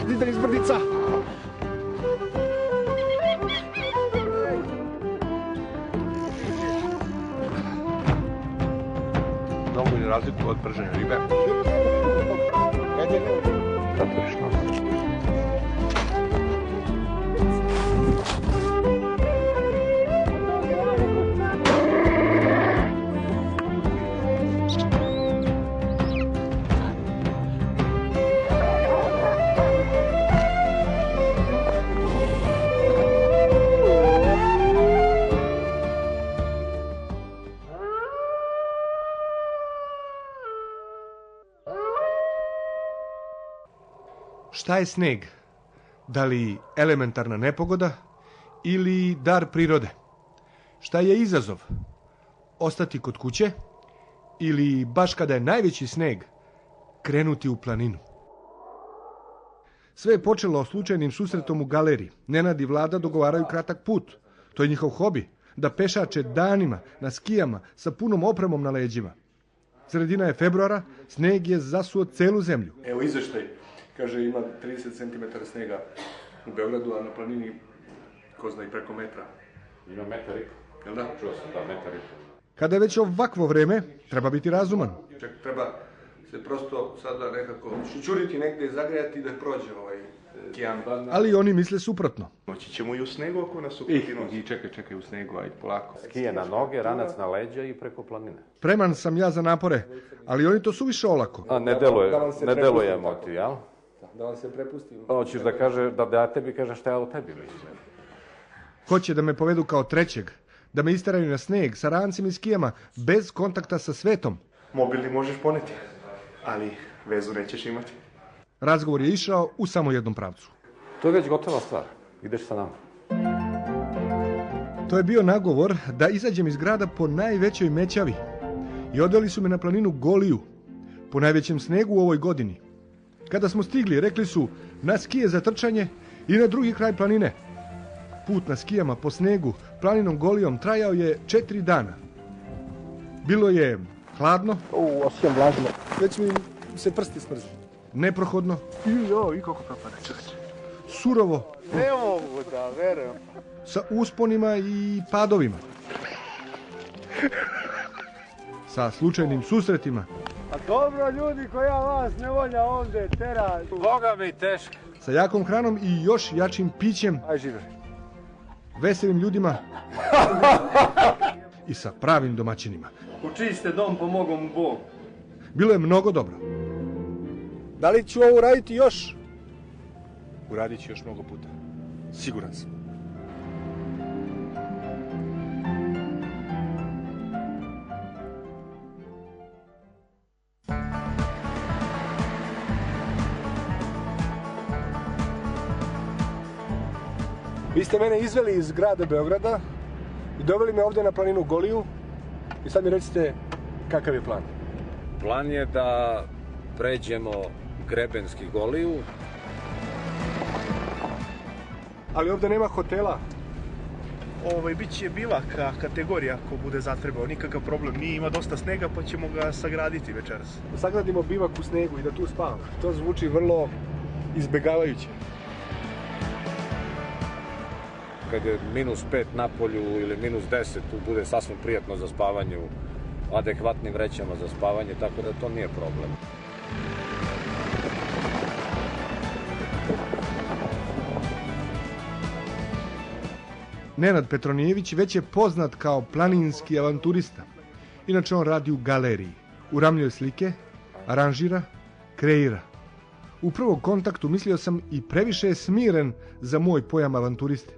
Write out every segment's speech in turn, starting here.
Ide iz brdica. Mnogo je razliku od prženja ribe. Zaprišno. Šta je sneg? Da li elementarna nepogoda ili dar prirode? Šta je izazov? Ostati kod kuće ili baš kada je najveći sneg krenuti u planinu? Sve je počelo slučajnim susretom u galeriji. Nenad i Vlada dogovaraju kratak put. To je njihov hobi, da pešače danima na skijama sa punom opremom na leđima. Sredina je februara, sneg je zasuo celu zemlju. Evo izveštaj. Kaže, ima 30 cm snega u Beogradu, a na planini, ko zna, i preko metra. Ima metar i po. Jel da? Čuo sam, da, metar i po. Kada je već ovakvo vreme, treba biti razuman. Treba se prosto sada nekako šućuriti negde i zagrejati da prođe ovaj kijan. Ali oni misle suprotno. Moći ćemo i u snegu ako nas ukriti nos. I čekaj u snegu, ajde polako. Skije na noge, ranac na leđa i preko planine. Spreman sam ja za napore, ali oni to suviše olako. A ne deluje emotiv, jel? Da vam se prepustim. Hoćeš da kaže, da ja tebi kažem šta ja o tebi mislim. Hoće da me povedu kao trećeg, da me isteraju na sneg sa rancima i skijama, bez kontakta sa svetom. Mobilni možeš poneti, ali vezu nećeš imati. Razgovor je išao u samo jednom pravcu. To je već gotova stvar. Ideš sa nama. To je bio nagovor da izađem iz grada po najvećoj mećavi. I odveli su me na planinu Goliju, po najvećem snegu u ovoj godini. Kada smo stigli, rekli su na skije za trčanje i na drugi kraj planine. Put na skijama po snegu planinom Golijom trajao je 4 dana. Bilo je hladno. Osjećam vlažno. Već mi se prsti smrze. Neprohodno. I kako propada, čekaj. Surovo. Ne mogu da verujem. Sa usponima i padovima. Sa slučajnim susretima. A dobro ljudi, koja vas ne volja ovdje tera. Boga mi teško. Sa jakom hranom i još jačim pićem. Aj žive. Veselim ljudima. I sa pravim domaćinima. U čiji ste dom, pomogao mu Bog. Bilo je mnogo dobro. Da li ću ovo uraditi još? Uradit ću još mnogo puta. Siguran sam. Vi ste mene izveli iz grada Beograda i doveli me ovdje na planinu Goliju i sad mi recite kakav je plan. Plan je da pređemo Grebenski Goliju. Ali ovdje nema hotela. Biće bivaka kategorija ako bude zatrebao, nikakav problem nije, ima dosta snega pa ćemo ga sagraditi večeras. Da sagradimo bivak u snegu i da tu spavamo. To zvuči vrlo izbjegavajuće. Kad je -5 na polju ili -10, tu bude sasvim prijatno za spavanje u adekvatnim vrećama za spavanje, tako da to nije problem. Nenad Petronijević već je poznat kao planinski avanturista. Inače on radi u galeriji. Uramljuje slike, aranžira, kreira. U prvom kontaktu mislio sam i previše je smiren za moj pojam avanturiste.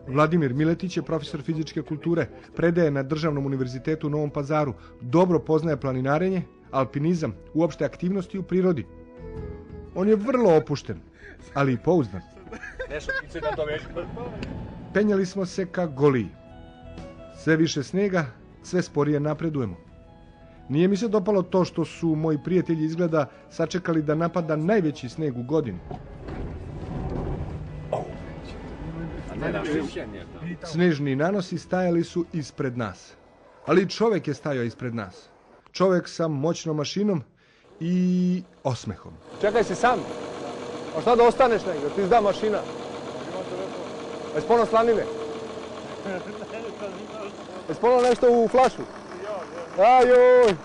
Vladimir Miletić je profesor fizičke kulture, predaje na Državnom univerzitetu u Novom Pazaru, dobro poznaje planinarenje, alpinizam, uopšte aktivnosti u prirodi. On je vrlo opušten, ali i pouzdan. Penjali smo se ka Goliji. Sve više snega, sve sporije napredujemo. Nije mi se dopalo to što su moji prijatelji izgleda sačekali da napada najveći sneg u godini. Snežni nanosi stajali su ispred nas. Ali čovjek je stajao ispred nas. Čovjek sa moćnom mašinom i osmehom. Čekaj se sam. A šta da ostaneš negdje, ti izda mašina? Jesi ponao slanine? Jesi ponao nešto u flašu? Ajoj!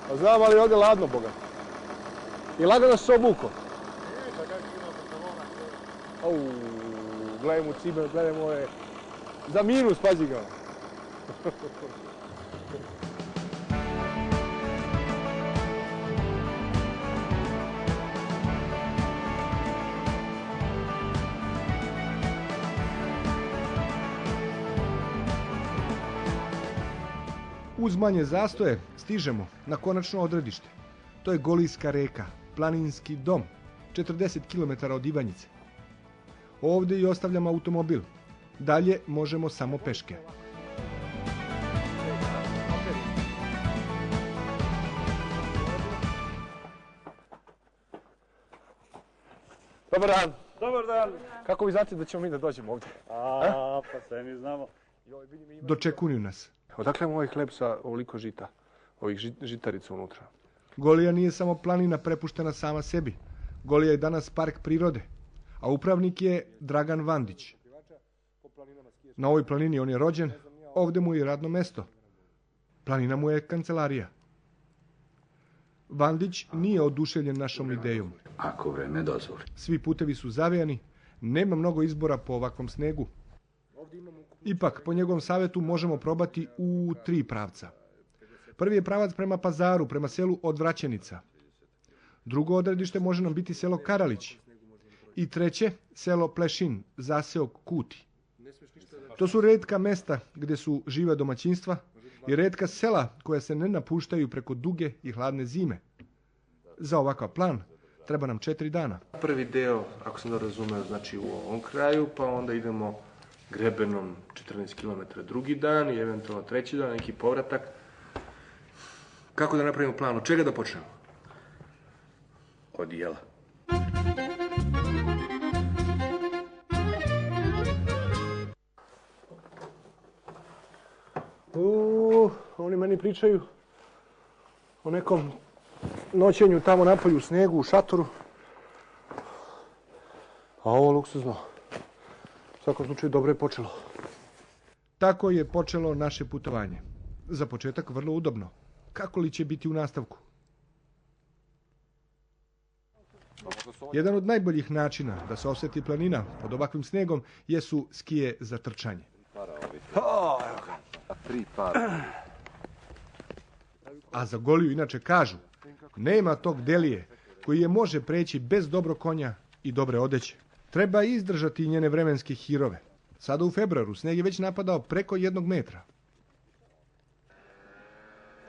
Pa znam, ali ovdje ladno, boga. I lagano se obuko. Gledaj mu ciber, gledaj mu ove... Za minus, pazi ga. Uz manje zastoje stižemo na konačno odredište. To je Golijska reka, planinski dom, 40 km od Ivanjice. Ovdje i ostavljamo automobil. Dalje možemo samo peške. Dobar dan. Dobar dan. Kako vi znate da ćemo mi da dođemo ovdje? Pa sve mi znamo. Dočekuju nas. Odakle vam ovaj hleb sa ovoliko žita? Ovih žitarica unutra? Golija nije samo planina prepuštena sama sebi. Golija je danas park prirode, a upravnik je Dragan Vandić. Na ovoj planini on je rođen, ovdje mu je radno mesto. Planina mu je kancelarija. Vandić nije oduševljen našom idejom. Ako vreme dozvoli. Svi putevi su zavejani, nema mnogo izbora po ovakvom snegu. Ipak, po njegovom savjetu možemo probati u 3 pravca. Prvi je pravac prema Pazaru, prema selu Odvraćenica. Drugo odredište može nam biti selo Karalić. I treće, selo Plešin, zaseok Kuti. To su retka mesta gdje su žive domaćinstva i retka sela koja se ne napuštaju preko duge i hladne zime. Za ovakav plan treba nam 4 dana. Prvi deo, ako sam dobro razumeo, znači u ovom kraju, pa onda idemo grebenom 14 km drugi dan i eventualno treći dan, neki povratak. Kako da napravimo plan? Od čega da počnemo? Od jela. Oni meni pričaju o nekom noćenju tamo napolju u snegu, u šatoru. A ovo luksuzno. U svakom slučaju dobro je počelo. Tako je počelo naše putovanje. Za početak vrlo udobno. Kako li će biti u nastavku? Jedan od najboljih načina da se osjeti planina pod ovakvim snegom jesu skije za trčanje. A za Goliju inače kažu, nema tog delije koji je može preći bez dobrog konja i dobre odeće. Treba izdržati njene vremenske hirove. Sada u februaru sneg je već napadao preko 1 metra.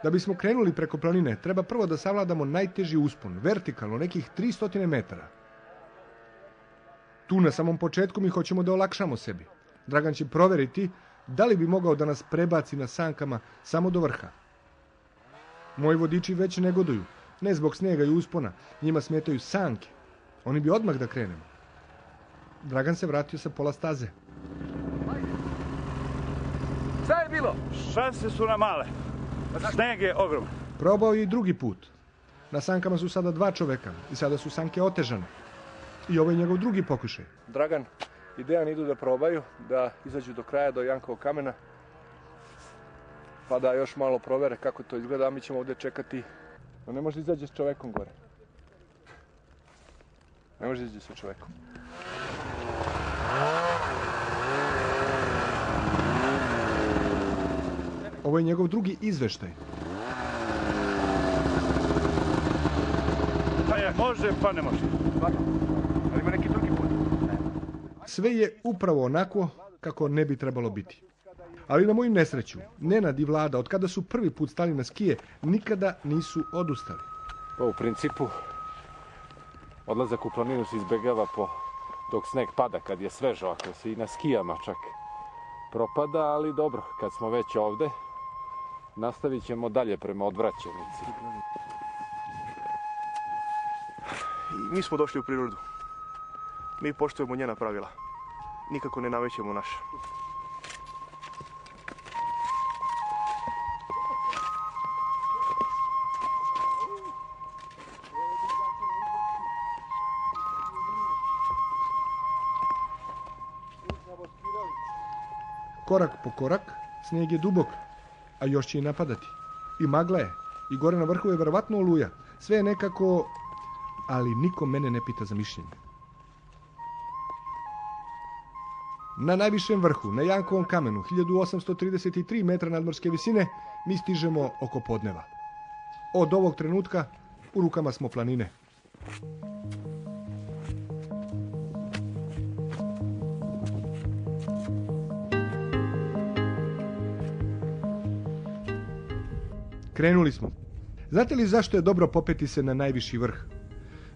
Da bismo krenuli preko planine, treba prvo da savladamo najteži uspon, vertikalno, nekih 300 metara. Tu na samom početku mi hoćemo da olakšamo sebi. Dragan će proveriti da li bi mogao da nas prebaci na sankama samo do vrha. Moji vodiči već negoduju, ne zbog snega i uspona, njima smetaju sanke. Oni bi odmah da krenemo. Dragan se vratio sa pola staze. Šta je bilo? Šanse su nam male. Sneg je ogroman. Probao je i drugi put. Na sankama su sada 2 čoveka i sada su sanke otežane. I ovo je njegov drugi pokušaj. Dragan i Dejan idu da probaju, da izađu do kraja, do Jankovog kamena, pa da još malo provere kako to izgleda, a mi ćemo ovdje čekati. No ne može izađe s čovekom gore. Ne može izađe sa čovekom. Ovo je njegov drugi izveštaj. Pa je, može, pa ne može. Ali ima neki drugi put. Sve je upravo onako kako ne bi trebalo biti. Ali na moju nesreću, Nenad i Vlada, od kada su prvi put stali na skije, nikada nisu odustali. Pa u principu, odlazak u planinu se izbjegava dok sneg pada, kad je svežo, ako se i na skijama čak propada, ali dobro, kad smo već ovde, nastavit ćemo dalje prema Odvraćenici. Mi smo došli u prirodu. Mi poštujemo njena pravila. Nikako ne namećemo naše. Korak po korak, snijeg je dubok, a još će i napadati. I magla je, i gore na vrhu je verovatno oluja. Sve je nekako, ali niko mene ne pita za mišljenje. Na najvišem vrhu, na Jankovom kamenu, 1833 metra nadmorske visine, mi stižemo oko podneva. Od ovog trenutka u rukama smo planine. Krenuli smo. Znate li zašto je dobro popeti se na najviši vrh?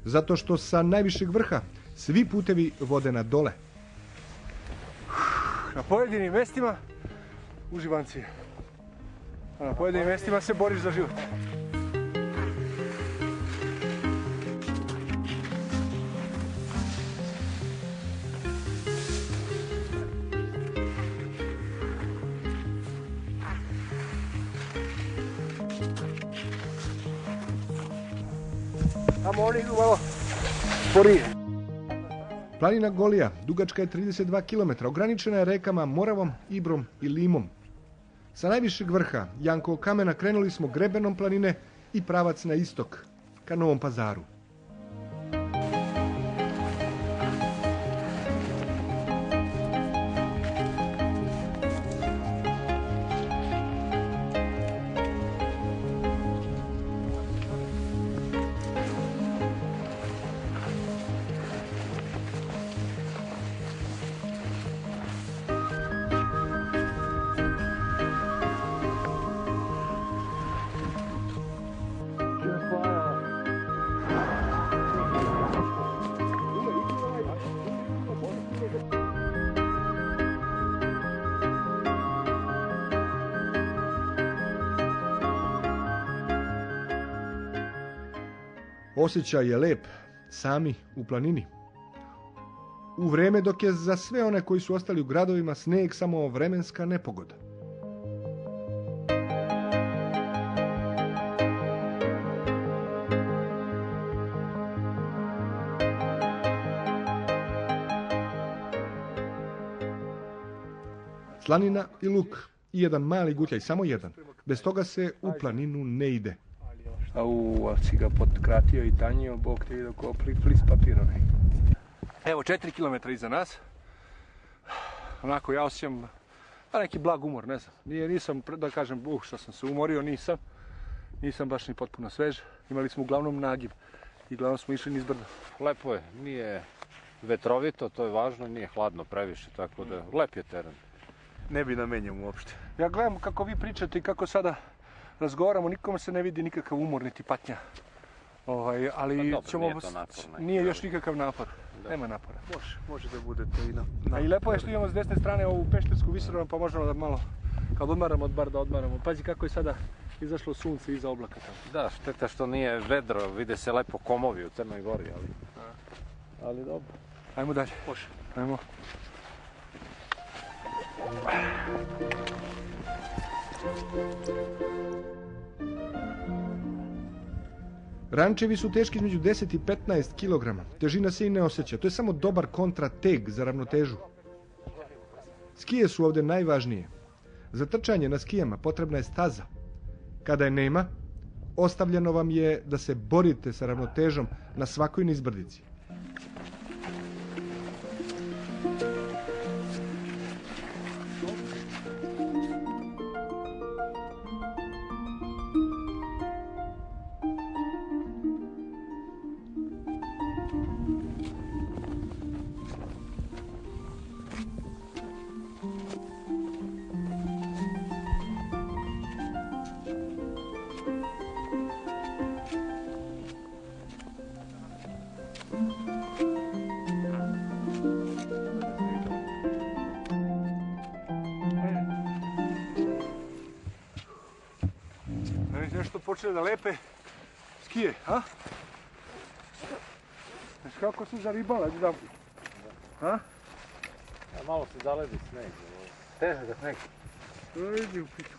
Zato što sa najvišeg vrha svi putevi vode na dole. Na pojedinim mjestima uživanci je. A na pojedinim mjestima se boriš za život. Tamo oni idu malo sporije. Planina Golija dugačka je 32 km, ograničena je rekama Moravom, Ibrom i Limom. Sa najvišeg vrha Jankovog kamena krenuli smo grebenom planine i pravac na istok, ka Novom Pazaru. Osjećaj je lep, sami u planini. U vrijeme dok je za sve one koji su ostali u gradovima snijeg samo vremenska nepogoda. Slanina i luk i jedan mali gutljaj, samo jedan. Bez toga se u planinu ne ide. Ali si ga potkratio i tanjio, Bog te vidio kao plis papir onaj. Evo 4 km iza nas. Onako ja osjećam neki blag umor, ne znam. Nisam da kažem što sam se umorio, nisam. Nisam baš ni potpuno svež. Imali smo uglavnom nagib i uglavnom smo išli niz brdo. Lepo je, nije vetrovito, to je važno, nije hladno previše, tako da lep je teren. Ne bi namenjam uopšte. Ja gledam kako vi pričate i kako sada razgovaramo, nikome se ne vidi nikakav umor niti patnja. Ali Pa dobro, ćemo... nije to napor neki, Nije još ali- nikakav napor. Da. Nema napora. Može da bude to i na... A i lepo je što imamo s desne strane ovu peštersku visoravnu, pa možemo da malo, kad odmaramo, bar da odmaramo. Pazi kako je sada izašlo sunce iza oblaka tamo. Da, šteta što nije vedro, vide se lepo komovi u Crnoj Gori, ali dobro. Ajmo dalje. Može. Ajmo. Rančevi su teški između 10 i 15 kg. Težina se i ne osjeća. To je samo dobar kontrateg za ravnotežu. Skije su ovdje najvažnije. Za trčanje na skijama potrebna je staza. Kada je nema, ostavljeno vam je da se borite sa ravnotežom na svakoj nizbrdici. Nešto počeli da lepe skije, a? Znaš kako su zaribala jedan put? A? Malo se zaledi sneg. Teže ga sneg. Vidi u pitu.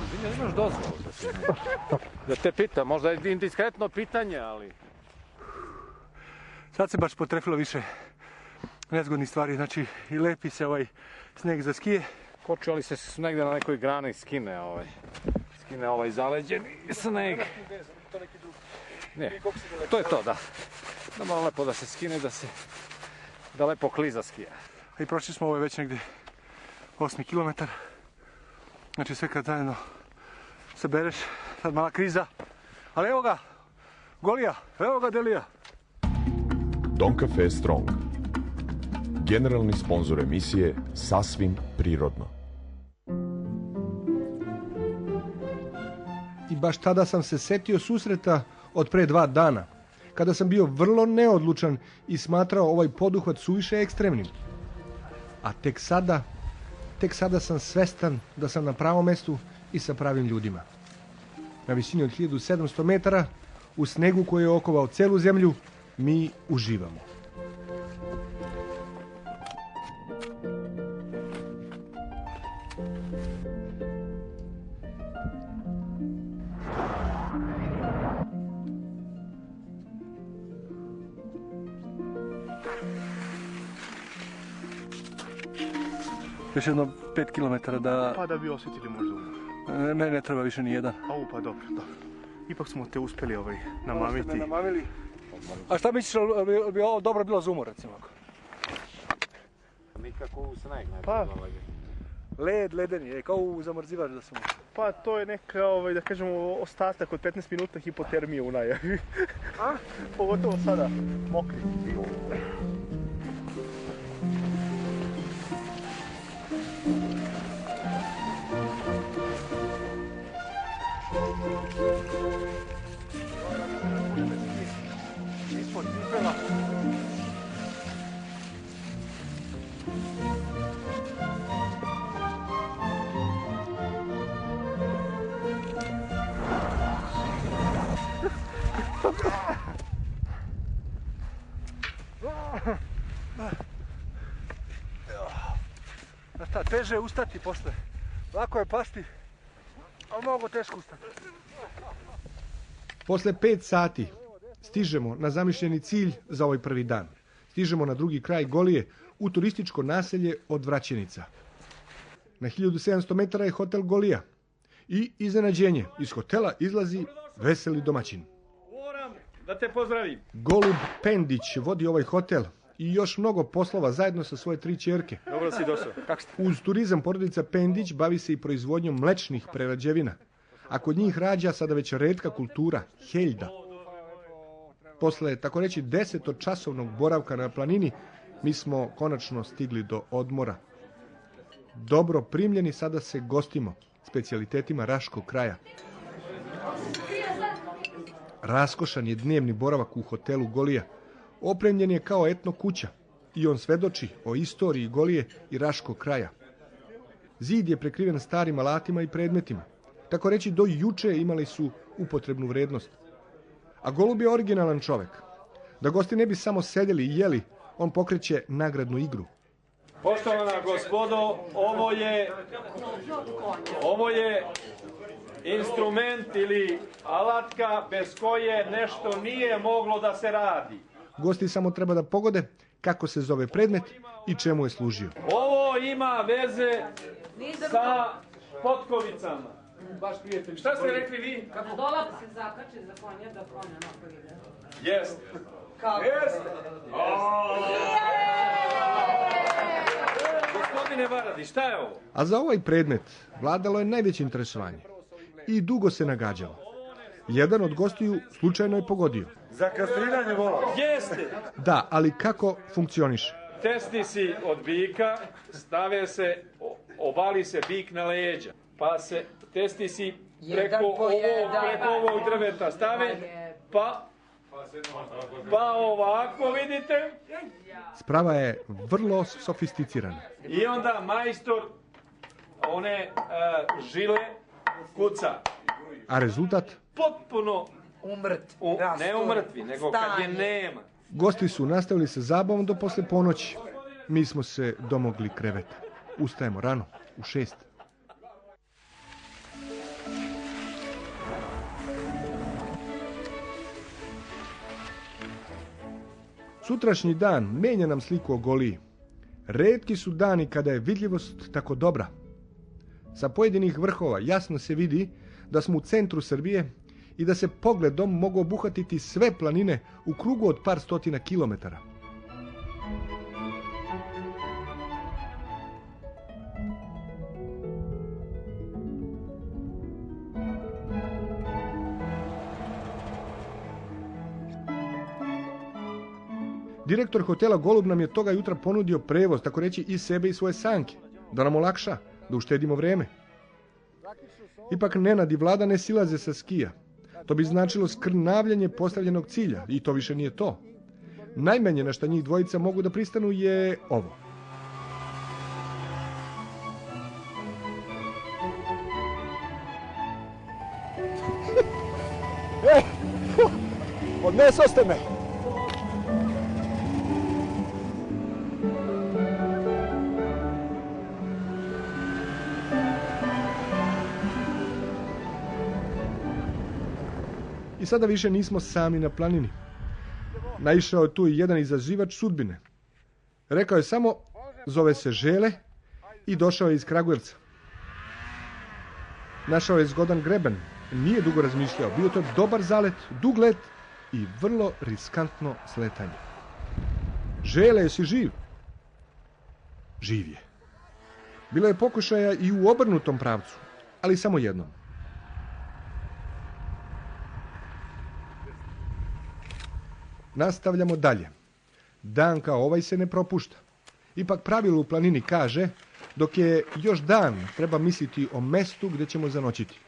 Izvinja, imaš dozvolu da te pitam, možda je indiskretno pitanje, ali... Sad se baš potrefilo više nezgodnih stvari, znači i lepi se sneg za skije. Kočili su negdje na nekoj grani skine ovaj zaleđeni sneg. To neki drugi. Ne, to je to, da. Da malo lepo da se skine, da lepo kliza skija. I prošli smo ovo već negdje 8 km. Znači sve kad zajedno se bereš, sad mala kriza. Ali evo ga, Golija, evo ga Delija. Don Cafe Strong. Generalni sponzor emisije Sasvim prirodno. I baš tada sam se setio susreta od pre 2 dana, kada sam bio vrlo neodlučan i smatrao ovaj poduhvat suviše ekstremnim. A tek sada sam svestan da sam na pravom mestu i sa pravim ljudima. Na visini od 1700 metara, u snegu koji je okovao celu zemlju, mi uživamo. Još jedno 5 km da... Pa da bi osjetili možda umor. Ne treba više ni jedan. Pa dobro. Ipak smo te uspjeli namamiti. A šta misliš, bi ovo dobro bilo za umor, recimo? Nikako u sneg, ne Pa. Ledeni, kao u zamrzivač da su. Pa to je neka, da kažemo, ostatak od 15 minuta hipotermije u najavi. Pogotovo sada, mokri. Ispod cipela. Šta, teže je ustati posle. Lako je pasti, ali mnogo teško ustati. Posle 5 sati stižemo na zamišljeni cilj za ovaj prvi dan. Stižemo na drugi kraj Golije, u turističko naselje od Vraćenica. Na 1700 metara je hotel Golija. I iznenađenje, iz hotela izlazi veseli domaćin. Moram da te pozdravim. Golub Pendić vodi ovaj hotel i još mnogo poslova zajedno sa svoje 3 ćerke. Dobro si došao. Kako ste? Uz turizam porodica Pendić bavi se i proizvodnjom mlečnih prerađevina, a kod njih rađa sada već retka kultura, heljda. Posle, tako reći, 10-časovnog boravka na planini, mi smo konačno stigli do odmora. Dobro primljeni sada se gostimo specijalitetima Raškog kraja. Raskošan je dnevni boravak u hotelu Golija. Opremljen je kao etno kuća i on svedoči o istoriji Golije i Raškog kraja. Zid je prekriven starim alatima i predmetima. Tako reći, do juče imali su upotrebnu vrednost. A Golub je originalan čovek. Da gosti ne bi samo sedjeli i jeli, on pokreće nagradnu igru. Poštovana gospodo, ovo je instrument ili alatka bez koje nešto nije moglo da se radi. Gosti samo treba da pogode kako se zove predmet i čemu je služio. Ovo ima veze sa potkovicama. Baš prijatelj. Šta ste rekli vi? Kako dolap se zakače za konja, da konja onako ide. Jest. Kako? Jest. Gospodine Varadi, šta je ovo? A za ovaj predmet vladalo je najveće interesovanje. I dugo se nagađalo. Jedan od gostiju slučajno je pogodio. Za kastriranje vola. Jeste. Da, ali kako funkcioniše? Testisi od bika stave se, ovali se bik na leđa, pa se testisi preko ovog drveta stave, pa ovako vidite. Sprava je vrlo sofisticirana. I onda majstor one žile kuca. A rezultat? Potpuno ne umrtvi, nego kad je nema. Gosti su nastavili sa zabavom do posle ponoći. Mi smo se domogli kreveta. Ustajemo rano, u 6. Sutrašnji dan menja nam sliku o Goliji. Retki su dani kada je vidljivost tako dobra. Sa pojedinih vrhova jasno se vidi da smo u centru Srbije i da se pogledom mogu obuhvatiti sve planine u krugu od par stotina kilometara. Direktor hotela Golub nam je toga jutra ponudio prevoz, tako reći, i sebe i svoje sanke, da nam olakša, da uštedimo vreme. Ipak Nenad i Vlada ne silaze sa skija. To bi značilo skrnavljanje postavljenog cilja i to više nije to. Najmanje na šta njih dvojica mogu da pristanu je ovo. Odneso ste me! I sada više nismo sami na planini. Naišao je tu i jedan izazivač sudbine. Rekao je samo, zove se Žele i došao je iz Kragujevca. Našao je zgodan greben, nije dugo razmišljao, bio to dobar zalet, dug let i vrlo riskantno sletanje. Žele, jesi živ? Živ je. Bilo je pokušaja i u obrnutom pravcu, ali samo jednom. Nastavljamo dalje. Dan kao ovaj se ne propušta. Ipak pravilo u planini kaže, dok je još dan, treba misliti o mestu gdje ćemo zanoćiti.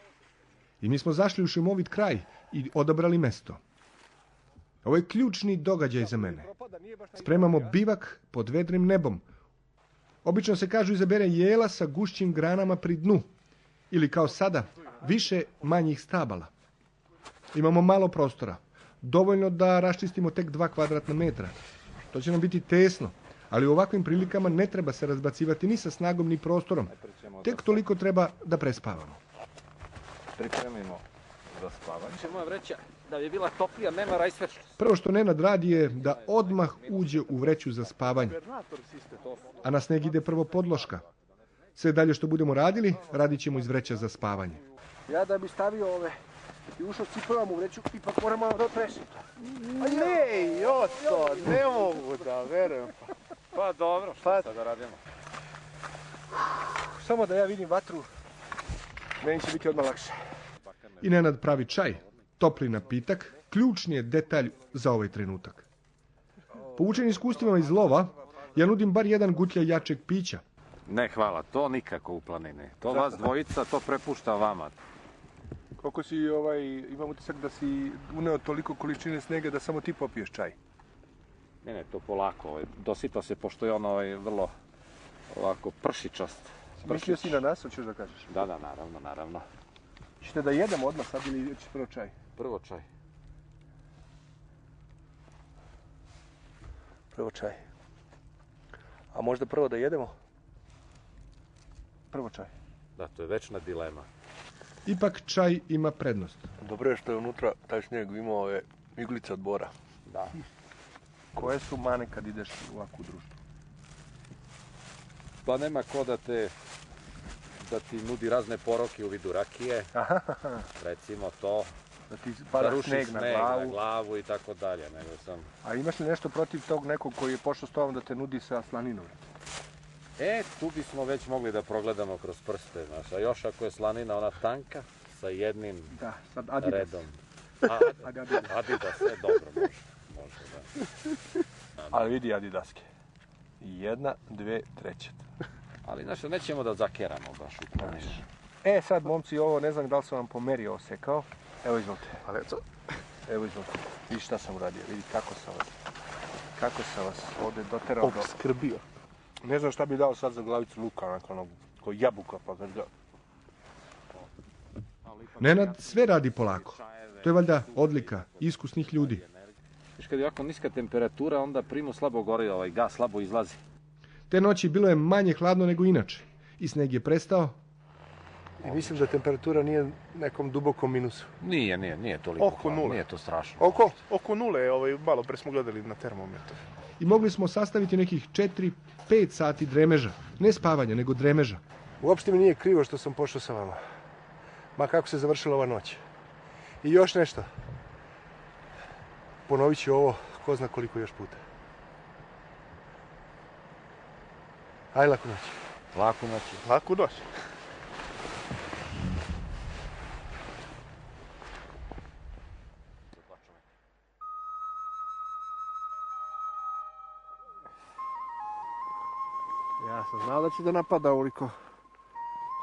I mi smo zašli u šumovit kraj i odabrali mesto. Ovo je ključni događaj za mene. Spremamo bivak pod vedrim nebom. Obično se kažu izabere jela sa gušćim granama pri dnu. Ili kao sada, više manjih stabala. Imamo malo prostora. Dovoljno da raščistimo tek 2 kvadratna metra. To će nam biti tesno, ali u ovakvim prilikama ne treba se razbacivati ni sa snagom ni prostorom. Tek toliko treba da prespavamo. Pripremimo za spavanje. Moja vreća, da bi bila toplija, nema rajsvečnosti. Prvo što Nenad radi je da odmah uđe u vreću za spavanje. A na sneg ide prvo podloška. Sve dalje što budemo radili, radit ćemo iz vreća za spavanje. Ja da bi stavio ove i ušao cipelama u vreću, ipak moramo da trešim to. Ne, Joto, ne mogu da verujem. Pa dobro, šta sad da radimo? Samo da ja vidim vatru, meni će biti odmah lakše. I Nenad pravi čaj, topli napitak, ključni je detalj za ovaj trenutak. Poučen iskustvima iz lova, ja nudim bar jedan gutlja jačeg pića. Ne, hvala, to nikako u planini. To vas dvojica, to prepušta vama. Koliko si, imam utisak da si uneo toliko količine snega da samo ti popiješ čaj. Ne, to polako. Dosita se, pošto je on vrlo ovako pršičast. Mislio si na nas, hoćeš da kažeš? Da, naravno. Ćete da jedemo odmah sad ili ćeš prvo čaj? Prvo čaj. Prvo čaj. A možda prvo da jedemo? Prvo čaj. Da, to je večna dilema. Ipak čaj ima prednost. Dobro je što je unutra taj snijeg imao ove iglice od bora. Da. Koje su mane kad ideš u ovakvu društvu? Pa nema ko da ti nudi razne poroke u vidu rakije. Recimo to. Da ti pada ruši sneg na glavu i tako dalje. A imaš li nešto protiv tog nekog koji je pošao s tobom da te nudi sa slaninom? Tu bismo već mogli da progledamo kroz prste, znaš, a još ako je slanina ona tanka, sa jednim sad Adidas. Redom. Adidas, dobro, može, da. Ali vidi Adidaske. 1, 2, 3. Ali znaš, nećemo da zakeramo baš u planiš. Sad, momci, ovo ne znam da li sam vam po meri osekao. Evo izvolite. Evo izvolite. Vidi šta sam uradio, vidi kako sam vas ovdje doterao. Obskrbio. Ne znam šta bi dao sad za glavicu luka, onako ko jabuka, pa ga... Nenad sve radi polako. To je valjda odlika iskusnih ljudi. Viš kad je ovako niska temperatura, onda primu slabo gori, gas slabo izlazi. Te noći bilo je manje hladno nego inače. I sneg je prestao. I mislim da temperatura nije nekom dubokom minusu. Nije toliko oko hladno, nule. nije to strašno. Oko nule, malo pre smo gledali na termometru. i mogli smo sastaviti nekih 4-5 sati dremeža. Ne spavanja, nego dremeža. Uopšte mi nije krivo što sam pošao sa vama. Ma kako se završila ova noć. I još nešto. Ponovit ću ovo ko zna koliko još puta. Aj, laku noć. Laku noć. Laku noć. Ja sam znao da će da napada ovoliko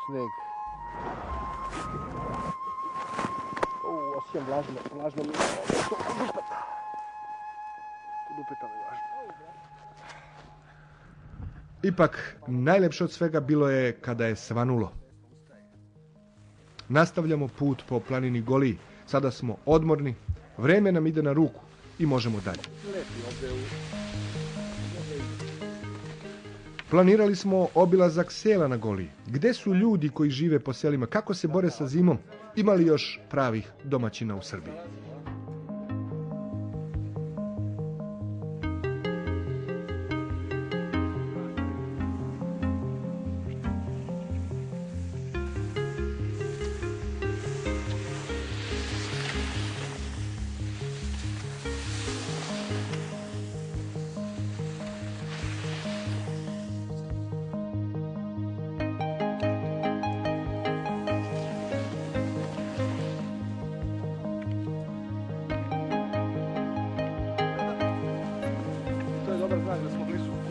sneg. Osjećam vlažno mi je. Dupeta mi je vlažno. Ipak, najlepše od svega bilo je kada je svanulo. Nastavljamo put po planini Goliji. Sada smo odmorni, vreme nam ide na ruku i možemo dalje. Planirali smo obilazak sela na Goliji. Gde su ljudi koji žive po selima? Kako se bore sa zimom? Ima li još pravih domaćina u Srbiji? To je dobar znak da smo blizu.